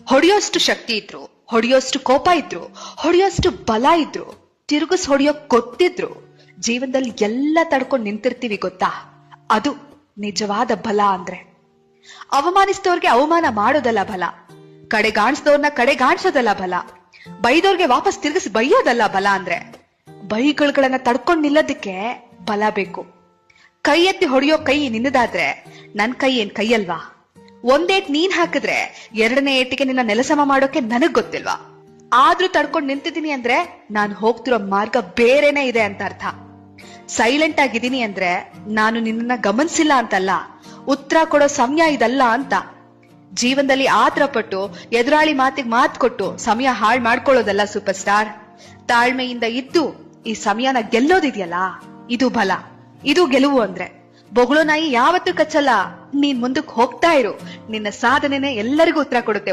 ಹೊಡೆಯೋಷ್ಟು ಶಕ್ತಿ ಇದ್ರು, ಹೊಡೆಯೋಷ್ಟು ಕೋಪ ಇದ್ರು, ಹೊಡೆಯೋಷ್ಟು ಬಲ ಇದ್ರು, ತಿರುಗಿಸ್ ಹೊಡೆಯೋ ಗೊತ್ತಿದ್ರು, ಜೀವನದಲ್ಲಿ ಎಲ್ಲ ತಡ್ಕೊಂಡು ನಿಂತಿರ್ತೀವಿ ಗೊತ್ತಾ? ಅದು ನಿಜವಾದ ಬಲ ಅಂದ್ರೆ. ಅವಮಾನಿಸಿದವ್ರಿಗೆ ಅವಮಾನ ಮಾಡೋದಲ್ಲ ಬಲ, ಕಡೆಗಾಣಿಸಿದವ್ರನ್ನ ಕಡೆಗಾಣಿಸೋದಲ್ಲ ಬಲ, ಬೈದವ್ರಿಗೆ ವಾಪಸ್ ತಿರುಗಿಸಿ ಬೈಯೋದಲ್ಲ ಬಲ ಅಂದ್ರೆ. ಬೈಗಳನ್ನ ತಡ್ಕೊಂಡ್ ನಿಲ್ಲೋದಕ್ಕೆ ಬಲ ಬೇಕು. ಕೈ ಎತ್ತಿ ಹೊಡೆಯೋ ಕೈ ನಿನ್ನದಾದ್ರೆ ನನ್ ಕೈ ಏನ್ ಕೈ ಅಲ್ವಾ? ಒಂದೇಟ್ ನೀನ್ ಹಾಕಿದ್ರೆ ಎರಡನೇ ಏಟಿಗೆ ನಿನ್ನ ನೆಲಸಮ ಮಾಡೋಕೆ ನನಗ್ ಗೊತ್ತಿಲ್ವಾ? ಆದ್ರೂ ತಡ್ಕೊಂಡ್ ನಿಂತಿದ್ದೀನಿ ಅಂದ್ರೆ ನಾನು ಹೋಗ್ತಿರೋ ಮಾರ್ಗ ಬೇರೆನೇ ಇದೆ ಅಂತ ಅರ್ಥ. ಸೈಲೆಂಟ್ ಆಗಿದ್ದೀನಿ ಅಂದ್ರೆ ನಾನು ನಿನ್ನ ಗಮನಿಸಿಲ್ಲ ಅಂತಲ್ಲ, ಉತ್ತರ ಕೊಡೋ ಸಮಯ ಇದಲ್ಲ ಅಂತ. ಜೀವನದಲ್ಲಿ ಆತರ ಪಟ್ಟು ಎದುರಾಳಿ ಮಾತಿಗೆ ಮಾತು ಕೊಟ್ಟು ಸಮಯ ಹಾಳು ಮಾಡ್ಕೊಳ್ಳೋದಲ್ಲ ಸೂಪರ್ ಸ್ಟಾರ್. ತಾಳ್ಮೆಯಿಂದ ಇದ್ದು ಈ ಸಮಯನ ಗೆಲ್ಲೋದಿದೆಯಲ್ಲ, ಇದು ಬಲ, ಇದು ಗೆಲುವು ಅಂದ್ರೆ. ಬೊಗಳೋ ನಾಯಿ ಯಾವತ್ತೂ ಕಚ್ಚಲ್ಲ. ನೀನ್ ಮುಂದಕ್ಕೆ ಹೋಗ್ತಾ ಇರು, ನಿನ್ನ ಸಾಧನೆನೇ ಎಲ್ಲರಿಗೂ ಉತ್ತರ ಕೊಡುತ್ತೆ.